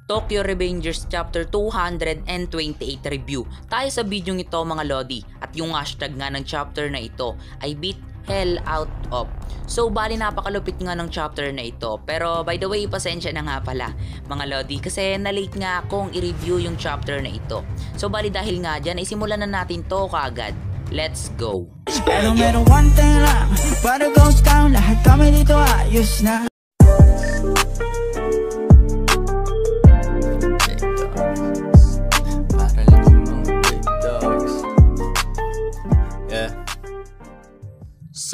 Tokyo Revengers Chapter 228 Review. Tayo sa video ito mga lodi, at yung hashtag nga ng chapter na ito ay beat hell out of. So bali napakalupit nga ng chapter na ito, pero by the way pasensya na nga pala mga lodi kasi na-late nga akong i-review yung chapter na ito. So bali dahil nga dyan ay simulan na natin to kaagad. Let's go! Pero meron one thing lang, para goes down, lahat kami dito ayos na.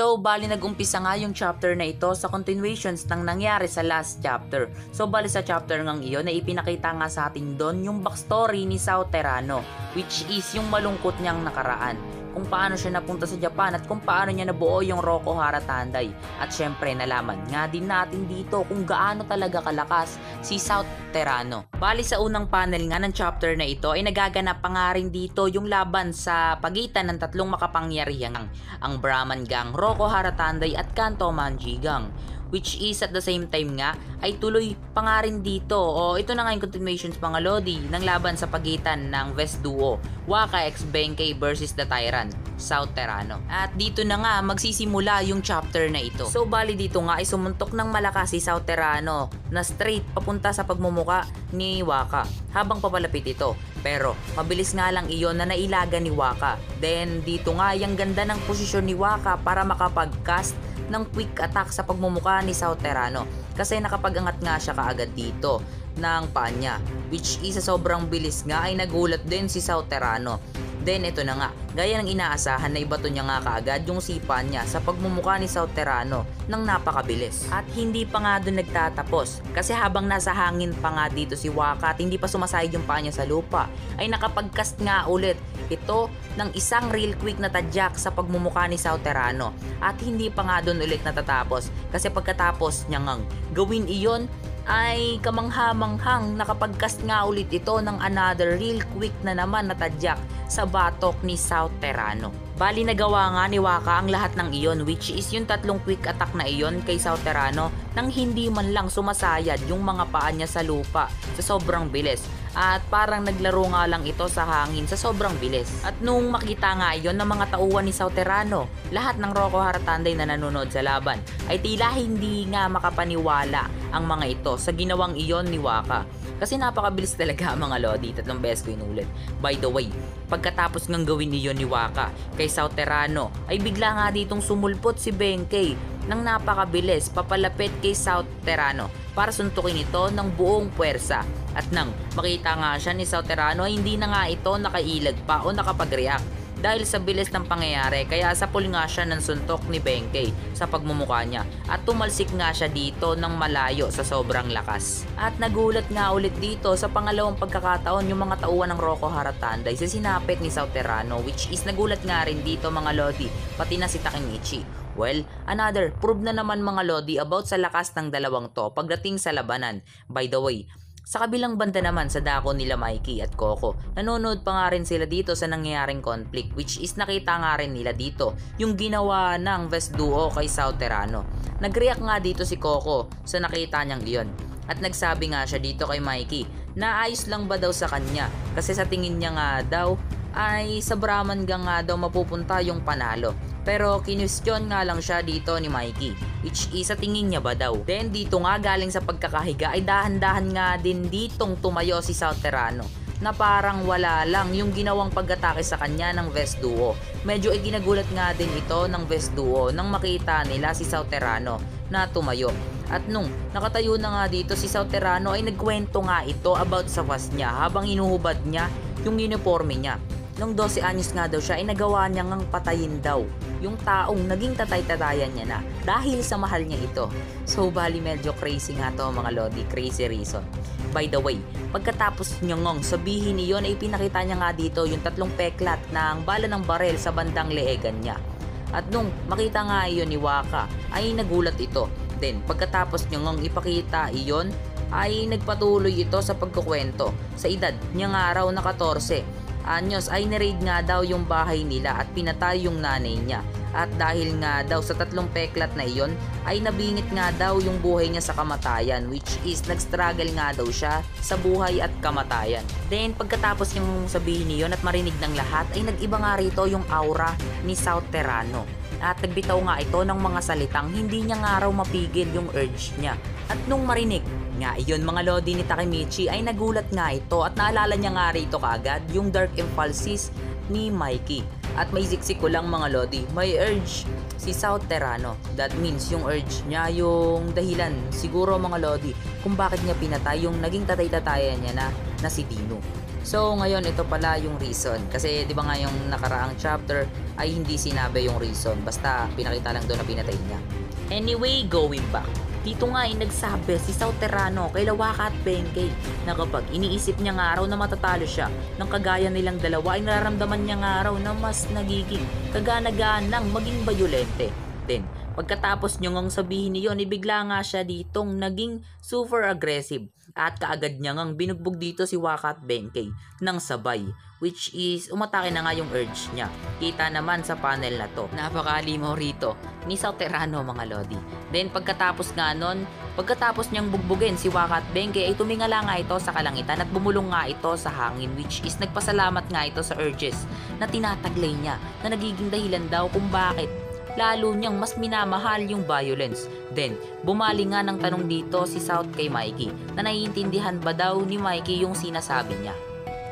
So, bali nag-umpisa nga yung chapter na ito sa continuations ng nangyari sa last chapter. So, bali sa chapter ngang iyon na ipinakita nga sa atin doon yung backstory ni Sao Terrano, which is yung malungkot niyang nakaraan. Kung paano siya napunta sa Japan at kung paano niya nabuo yung Rokohara Tandai. At syempre nalaman nga din natin dito kung gaano talaga kalakas si Sao Terrano. Bali sa unang panel nga ng chapter na ito ay nagaganap pa nga rin dito yung laban sa pagitan ng tatlong makapangyarihan, ang Brahman Gang, Rokohara Tandai at Kanto Manji Gang. Which is at the same time nga ay tuloy pa nga rin dito o ito na nga yung continuations mga lodi ng laban sa pagitan ng West Duo, Waka x Benkei versus the Tyrant, Sao Terrano. At dito na nga magsisimula yung chapter na ito. So bali dito nga ay sumuntok ng malakas si Sao Terrano na straight papunta sa pagmumuka ni Waka habang papalapit ito. Pero mabilis nga lang iyon na nailaga ni Waka. Then dito nga yung ganda ng posisyon ni Waka para makapag-cast ng quick attack sa pagmumuka ni Sao Terrano kasi nakapag-angat nga siya kaagad dito ng paa niya, which is sa sobrang bilis nga ay nagulat din si Sao Terrano. Then ito na nga, gaya ng inaasahan na ibato niya nga kaagad yung sipa niya sa pagmumuka ni Sao Terrano ng napakabilis. At hindi pa nga doon nagtatapos kasi habang nasa hangin pa nga dito si Waka at hindi pa sumasayad yung paa niya sa lupa ay nakapag-cast nga ulit ito ng isang real quick na tadyak sa pagmumuka ni Sao Terrano. At hindi pa nga doon ulit natatapos kasi pagkatapos niya ngang gawin iyon ay kamangha-manghang nakapag-cast nga ulit ito ng another real quick na naman na tadyak sa batok ni Sao Terrano. Bali nagawa nga ni Waka ang lahat ng iyon, which is yung tatlong quick attack na iyon kay Sao Terrano nang hindi man lang sumasayad yung mga paa niya sa lupa sa sobrang bilis. At parang naglaro nga lang ito sa hangin sa sobrang bilis. At nung makita nga iyon ng mga tauhan ni Sao Terrano, lahat ng Rokohara Tandai na nanonood sa laban ay tila hindi nga makapaniwala ang mga ito sa ginawang iyon ni Waka. Kasi napakabilis talaga mga lodi, tatlong beses ko inulit. By the way, pagkatapos ngang gawin iyon ni Waka kay Sao Terrano ay bigla nga ditong sumulpot si Benkei ng napakabilis papalapit kay Sao Terrano para suntukin ito ng buong puwersa. At nang makita nga siya ni Sao Terrano ay hindi na nga ito nakailag pa o nakapag-react dahil sa bilis ng pangyayari, kaya sapul nga siya ng suntok ni Benkei sa pagmumuka niya at tumalsik nga siya dito ng malayo sa sobrang lakas. At nagulat nga ulit dito sa pangalawang pagkakataon yung mga tauhan ng Rokohara Tandai sa sinapit ni Sao Terrano, which is nagulat nga rin dito mga lodi pati na si Takemichi. Well, another prove na naman mga lodi about sa lakas ng dalawang to pagdating sa labanan. By the way, sa kabilang banda naman sa dako nila Mikey at Coco, nanonood pa nga rin sila dito sa nangyayaring conflict, which is nakita nga rin nila dito yung ginawa ng West Duo kay Sao Terrano. Nag-react nga dito si Coco sa nakita niyang iyon at nagsabi nga siya dito kay Mikey na ayos lang ba daw sa kanya kasi sa tingin niya nga daw ay sa Brahman Gang nga daw mapupunta yung panalo. Pero kinwestiyon nga lang siya dito ni Mikey, which is sa tingin niya ba daw. Then dito nga galing sa pagkakahiga ay dahan-dahan nga din ditong tumayo si Sao Terrano na parang wala lang yung ginawang pag-atake sa kanya ng West Duo. Medyo iginagulat nga din ito ng West Duo nang makita nila si Sao Terrano na tumayo. At nung nakatayo na nga dito si Sao Terrano ay nagkwento nga ito about sa was niya habang inuhubad niya yung uniforme niya. Nung 12 anyos nga daw siya ay nagawa niya ngang patayin daw yung taong naging tatay-tatayan niya na dahil sa mahal niya ito. So bali medyo crazy nga to mga lodi, crazy reason. By the way, pagkatapos niya ngang sabihin niyon ay pinakita niya nga dito yung tatlong peklat ng bala ng barel sa bandang leegan niya. At nung makita nga iyon ni Waka ay nagulat ito. Then pagkatapos niya ngang ipakita iyon ay nagpatuloy ito sa pagkukwento sa edad niya nga raw na 14 Anyos ay niraid nga daw yung bahay nila at pinatay yung nanay niya. At dahil nga daw sa 3 peklat na iyon ay nabingit nga daw yung buhay niya sa kamatayan, which is nag-struggle nga daw siya sa buhay at kamatayan. Then pagkatapos niyang sabihin niyon at marinig ng lahat ay nag-iba nga rito yung aura ni South Terrano. At nagbitaw nga ito ng mga salitang hindi niya nga raw mapigil yung urge niya. At nung marinig nga iyon mga lodi ni Takemichi ay nagulat nga ito at naalala niya nga rito kaagad yung dark impulses ni Mikey. At may siksik ko lang mga lodi, may urge si South Terrano. That means yung urge niya yung dahilan siguro mga lodi kung bakit niya pinatay yung naging tatay-tatayan niya na si Dino. So ngayon ito pala yung reason kasi di ba nga yung nakaraang chapter ay hindi sinabi yung reason, basta pinakita lang doon na pinatay niya. Anyway, going back, dito nga ay nagsabi si South Terrano kay Lawaka at Benkei na kapag iniisip niya nga araw na matatalo siya ng kagaya nilang dalawa ay nararamdaman niya nga araw na mas nagiging kagana-ganang maging bayolente. Then, pagkatapos niyo ngang sabihin niyon, ibigla nga siya ditong naging super aggressive at kaagad niya ngang binugbog dito si Waka at Benkei ng sabay, which is umatake na nga yung urge niya. Kita naman sa panel na to. Napakalimaw rito ni South Terrano mga lodi. Then pagkatapos nga nun, pagkatapos niyang bugbugin si Waka at Benkei ay tumingala nga ito sa kalangitan at bumulong nga ito sa hangin, which is nagpasalamat nga ito sa urges na tinataglay niya na nagiging dahilan daw kung bakit lalo niyang mas minamahal yung violence. Then, bumali nga ng tanong dito si South kay Mikey na naiintindihan ba daw ni Mikey yung sinasabi niya.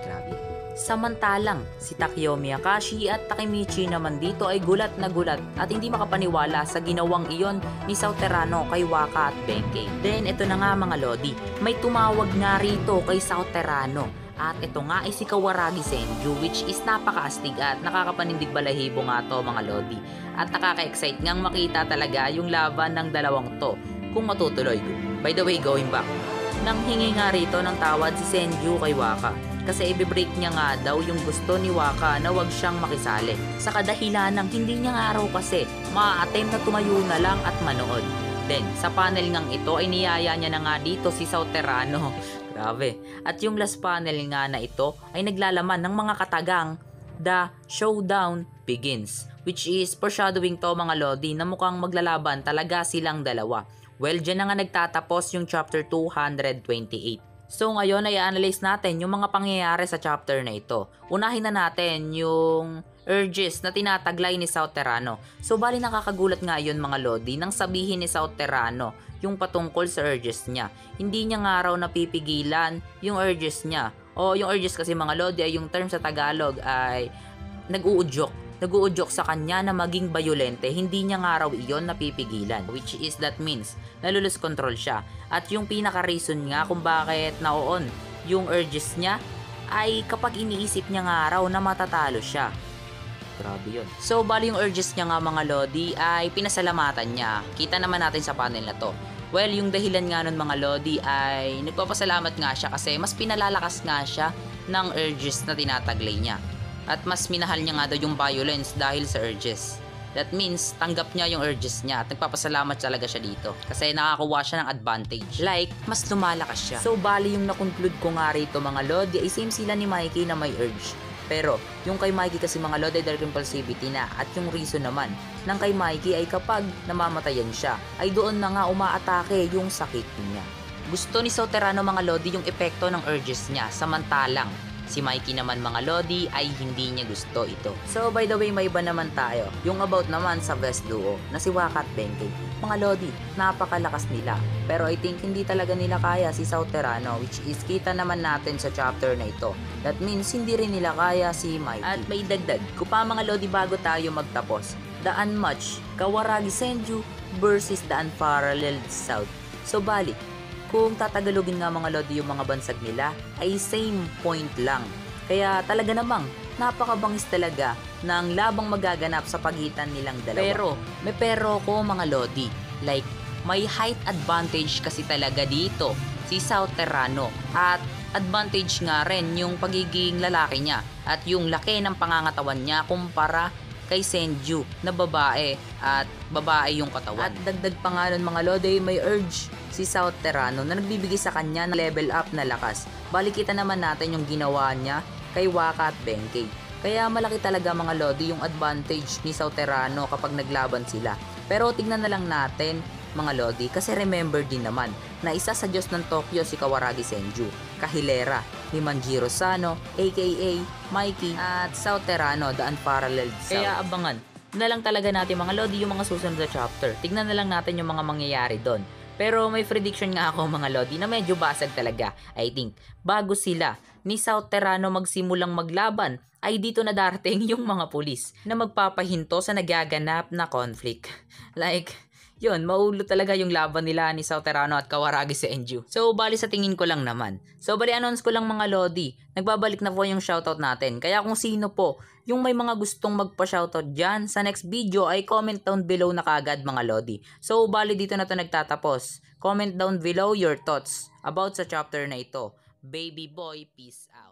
Grabe. Samantalang, si Takeyomi Akashi at Takemichi naman dito ay gulat na gulat at hindi makapaniwala sa ginawang iyon ni South Terrano kay Waka at Benkei. Then, ito na nga mga lodi, may tumawag nga rito kay South Terrano. At ito nga ay si Kawaragi Senju, which is napakaastig at nakakapanindig balahibo nga to mga lodi. At nakaka-excite ngang makita talaga yung laban ng dalawang to kung matutuloy. By the way, going back, nang hingi nga rito ng tawad si Senju kay Waka kasi i-break niya nga daw yung gusto ni Waka na wag siyang makisali. Sa kadahilan ng hindi niya nga raw kasi maa-attempt na tumayo na lang at manood. Then, sa panel ngang ito ay niyaya niya na nga dito si South Terrano. Grabe. At yung last panel nga na ito ay naglalaman ng mga katagang The Showdown Begins, which is foreshadowing to mga lodi na mukhang maglalaban talaga silang dalawa. Well, dyan na nga nagtatapos yung chapter 228. So ngayon ay i-analyze natin yung mga pangyayari sa chapter na ito. Unahin na natin yung urges na tinataglay ni South Terrano. So bali nakakagulat nga yun mga lodi nang sabihin ni South Terrano yung patungkol sa urges niya. Hindi niya nga raw napipigilan yung urges niya. O yung urges kasi mga lodi ay yung term sa Tagalog ay nag-uudyok sa kanya na maging bayolente. Hindi niya nga raw iyon napipigilan, which is that means nalulus control siya. At yung pinaka-reason nga kung bakit naoon yung urges niya ay kapag iniisip niya nga raw na matatalo siya. Grabe yun. So, bali yung urges niya nga mga lodi ay pinasalamatan niya. Kita naman natin sa panel na to. Well, yung dahilan nga nun mga lodi ay nagpapasalamat nga siya kasi mas pinalalakas nga siya ng urges na tinataglay niya. At mas minahal niya nga daw yung violence dahil sa urges. That means, tanggap niya yung urges niya at nagpapasalamat talaga siya dito. Kasi nakakuha siya ng advantage. Like, mas lumalakas siya. So, bali yung nakonclude ko nga rito mga lodi ay same sila ni Mikey na may urge. Pero, yung kay Mikey kasi mga lodi dark impulsivity na at yung reason naman ng kay Mikey ay kapag namamatayan siya ay doon na nga umaatake yung sakit niya. Gusto ni South Terrano mga lodi yung epekto ng urges niya samantalang si Mikey naman mga lodi ay hindi niya gusto ito. So by the way may iba naman tayo. Yung about naman sa best duo na si Waka at Benkei. Mga lodi, napakalakas nila. Pero I think hindi talaga nila kaya si South Terrano which is kita naman natin sa chapter na ito. That means hindi rin nila kaya si Mikey. At may dagdag ko pa mga lodi bago tayo magtapos. The Unmatched Kawaragi Senju versus the Unparalleled South. So bali, kung tatagalogin nga mga lodi yung mga bansag nila ay same point lang. Kaya talaga namang napakabangis talaga ng labang magaganap sa pagitan nilang dalawa. Pero ko mga lodi, like may height advantage kasi talaga dito si South Terrano at advantage nga rin yung pagiging lalaki niya at yung laki ng pangangatawan niya kumpara kay Senju na babae at babae yung katawan. At dagdag pa nga nun mga lodi, may urge si South Terrano na nagbibigay sa kanya ng level up na lakas. Bali kita naman natin yung ginawa niya kay Waka at Benkei. Kaya malaki talaga mga lodi yung advantage ni Sauterano kapag naglaban sila. Pero tignan na lang natin mga lodi kasi remember din naman na isa sa Diyos ng Tokyo si Kawaragi Senju, kahilera ni Manjiro Sano aka Mikey at Sauterano the Unparalleled Self. Kaya abangan na lang talaga natin mga lodi yung mga susunod na chapter. Tignan na lang natin yung mga mangyayari doon. Pero may prediction nga ako mga lodi na medyo basag talaga. I think bago sila ni Sauterano magsimulang maglaban ay dito na darating yung mga pulis na magpapahinto sa nagaganap na conflict. Like, yun, maulo talaga yung laban nila ni Sauterano at Kawaragi Senju. So, bali sa tingin ko lang naman. So, bali announce ko lang mga lodi. Nagbabalik na po yung shoutout natin. Kaya kung sino po yung may mga gustong magpa-shoutout dyan sa next video ay comment down below na kagad mga lodi. So, bali dito na to nagtatapos. Comment down below your thoughts about sa chapter na ito. Baby boy, peace out.